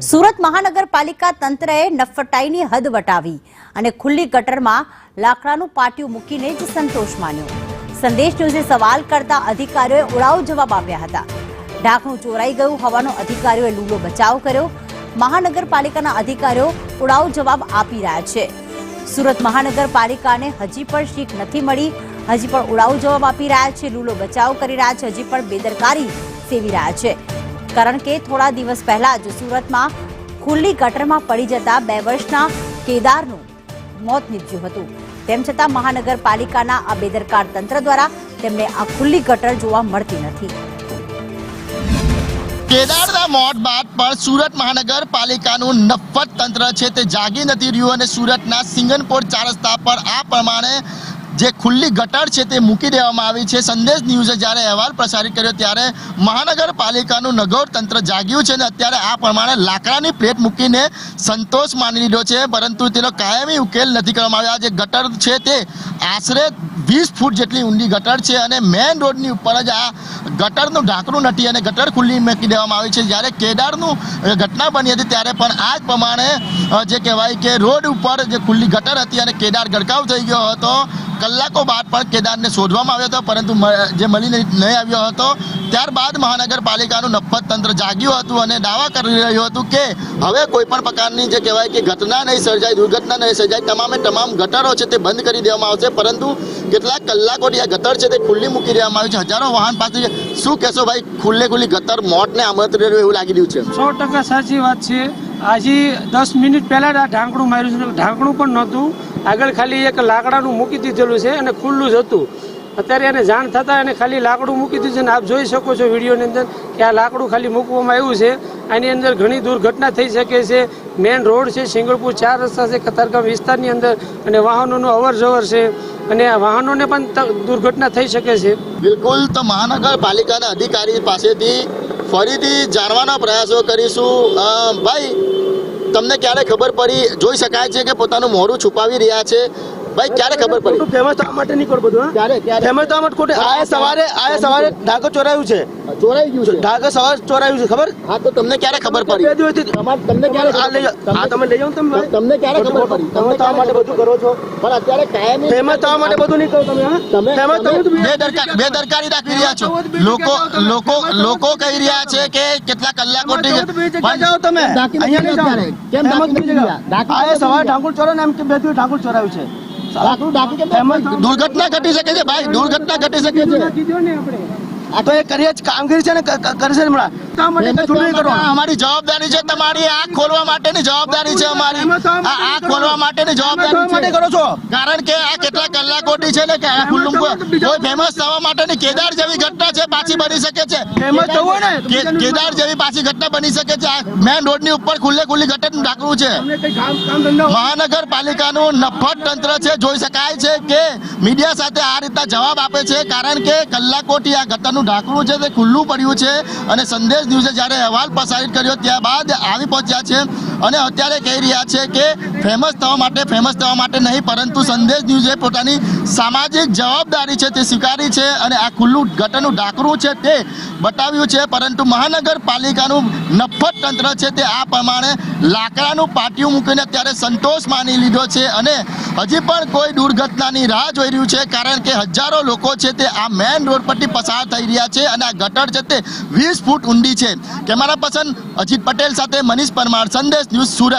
સુરત મહાનગરપાલિકા તંત્રએ નફટાઈની હદ વટાવી અને ખુલ્લી ગટરમાં લાકડાનું પાટિયું મૂકીને જ સંતોષ માન્યો. સંદેશ ન્યૂઝે સવાલ કરતા અધિકારીઓએ ઉડાવ જવાબ આપ્યા હતા. ઢાંકણું ચોરાઈ ગયું હોવાનો અધિકારીઓએ લૂલો બચાવ કર્યો. મહાનગરપાલિકાના અધિકારીઓ ઉડાવ જવાબ આપી રહ્યા છે. સુરત મહાનગરપાલિકાને હજી પણ શીખ નથી મળી. હજી પણ ઉડાવ જવાબ આપી રહ્યા છે, લૂલો બચાવ કરી રહ્યા છે, હજી પણ બેદરકારી સેવી રહ્યા છે. કારણ કે થોડા દિવસ પહેલા જ સુરતમાં ખુલ્લી ગટરમાં પડી જતા 2 વર્ષના કેદારનું મોત નીપજ્યું હતું. તેમ છતાં મહાનગરપાલિકાના આ બેદરકાર તંત્ર દ્વારા તેમને આ ખુલ્લી ગટર જોવા મળતી નથી. કેદારના મોત બાદ પણ સુરત મહાનગરપાલિકાનું નફ્ફટ તંત્ર છે તે જાગી નથી રહ્યું અને સુરતના સિંગનપોર 4 રસ્તા પર આ પ્રમાણે જે ખુલ્લી ગટર છે તે મૂકી દેવામાં આવી છે. સંદેશ ન્યૂઝે જ્યારે અહેવાલ પ્રસારિત કર્યો ત્યારે મહાનગરપાલિકાનું નગર તંત્ર જાગ્યું છે અને અત્યારે આ પ્રમાણે લાકડાની પ્લેટ મૂકીને સંતોષ માની લીધો છે, પરંતુ તેનો કાયમી ઉકેલ નથી કરવામાં આવ્યો. જે ગટર છે તે આશરે 20 ફૂટ જેટલી ઊંડી ગટર છે અને મેઇન રોડની ઉપર જ આ ગટરનું ઢાંકણું નથી અને ગટર ખુલ્લી મૂકી દેવામાં આવી છે. જ્યારે કેદારનું ઘટના બની હતી ત્યારે પણ આ જ પ્રમાણે જે કહેવાય કે રોડ ઉપર જે ખુલ્લી ગટર હતી અને કેદાર ગરકાવ થઈ ગયો હતો. કલાકો બાદ પણ કેદારને શોધવામાં આવ્યો હતો, પરંતુ જે મળીને નહીં આવ્યો હતો. ત્યારબાદ મહાનગરપાલિકાનું નફ્ફટ તંત્ર જાગ્યું હતું અને દાવા કરી રહ્યું હતું કે હવે કોઈ પણ પ્રકારની જે કહેવાય કે ઘટના નહીં સર્જાય, દુર્ઘટના નહીં સર્જાય, તમામ ગટરો છે તે બંધ કરી દેવામાં આવશે. પરંતુ કેટલાક કલાકોથી આ ગટર છે તે ખુલ્લી મૂકી દેવામાં આવી છે. હજારો વાહન પાસે શું કહેશો ભાઈ, ખુલ્લી ગટર મોતને આમંત્રી રહ્યું એવું લાગી રહ્યું છે? 100% સાચી વાત છે. આજે 10 મિનિટ પહેલા જ આ ઢાંકણું માર્યું છે. ઢાંકણું પણ નહોતું, આગળ ખાલી એક લાકડાનું મૂકી દીધેલું છે અને ખુલ્લું જ હતું. અત્યારે એને જાણ થતાં એને ખાલી લાકડું મૂકી દીધું છે અને આપ જોઈ શકો છો વિડીયોની અંદર કે આ લાકડું ખાલી મૂકવામાં આવ્યું છે. આની અંદર ઘણી દુર્ઘટના થઈ શકે છે. મેઇન રોડ છે, સિંગણપુર 4 રસ્તા છે, કતારગામ વિસ્તારની અંદર, અને વાહનોનું અવર જવર છે અને આ વાહનોને પણ દુર્ઘટના થઈ શકે છે. બિલકુલ, તો મહાનગરપાલિકાના અધિકારી પાસેથી ફરીથી જાણવાના પ્રયાસો કરીશું. ભાઈ, તમને ક્યારે ખબર પડી? જોઈ શકાય છે કે પોતાનું મોઢું છુપાવી રહ્યા છે. ભાઈ, ક્યારે ખબર પડી? ફેમસ થવા માટે નહીં કર બધું. ફેમસ થવા માટે ખોટે આયા સવારે ઢાંકણ ચોરાયું છે. ચોરાઈ ગયું છે ઢાંકણ સવારે ચોરાયું છે, ખબર? હા, તો તમને ક્યારે ખબર પડી? તમને ક્યારે તમે લઈ જાઓ તમે. તમને ક્યારે ખબર પડી? ફેમસ થવા માટે બધું કરો છો, પણ અત્યારે કાયમી ફેમસ થવા માટે બધું નહીં કરો તમે. બેદરકારી દાખવી રહ્યા છો. લોકો કહી રહ્યા છે કે કેટલા કલાકોથી જાઓ તમે અહીંયા નહીં જાઓ. આયા સવારે ઢાંકણ ચોરાયું એમ કે બે દિવસ ઢાંકણ ચોરાયું છે. દુર્ઘટના ઘટી શકે છે ભાઈ, દુર્ઘટના ઘટી શકે છે. આ તો એ કરીએ જ કામગીરી છે ને, કરશે હમણાં. અમારી જવાબદારી છે, તમારી આંખ ખોલવા માટેની જવાબદારી છે અમારી. આ આંખ ખોલવા માટેની જવાબદારી માટે કરો છો, કારણ કે આ કેટલા કલાકોથી છે ને કે આ ખુલ્લું કોઈ ફેમસ થવા માટેની કેદાર જેવી ઘટના છે પાછી બની શકે છે. ફેમસ થવું હોય ને, કેદાર જેવી પાછી ઘટના બની શકે છે. મેઇન રોડની ઉપર ખુલ્લી ગટરનું ઢાંકણું છે. મહાનગરપાલિકાનું નફ્ફટ તંત્ર છે. જોઈ શકાય છે કે મીડિયા સાથે આ રીતના જવાબ આપે છે, કારણ કે કલાકોથી આ ગટરનું ઢાંકણું છે તે ખુલ્લું પડ્યું છે. અને સંદેશ ન્યૂઝે જ્યારે અહેવાલ પ્રસારિત કર્યો ત્યાર બાદ આવી પહોંચ્યા છે અને અત્યારે કહી રહ્યા છે કે ફેમસ થવા માટે નહીં, પરંતુ સંદેશ ન્યૂઝે પોતાની સામાજિક જવાબદારી છે તે સ્વીકારી છે અને આ ખુલ્લું ગટરનું ઢાંકણું છે તે બતાવ્યું છે. પરંતુ મહાનગરપાલિકાનું નફ્ફટ તંત્ર છે તે આ પ્રમાણે લાકડાનું પાટિયું મૂકીને અત્યારે સંતોષ માની લીધો છે અને હજી પણ કોઈ દુર્ઘટનાની રાહ જોઈ રહ્યું છે, કારણ કે હજારો લોકો છે તે આ મેઇન રોડ પરથી પસાર થઈ રહ્યા છે અને આ ગટર છે તે 20 ફૂટ ઊંડી છે. કેમેરા પર્સન અજીત પટેલ સાથે મનીષ પરમાર, સંદેશ ન્યૂઝ, સુરત.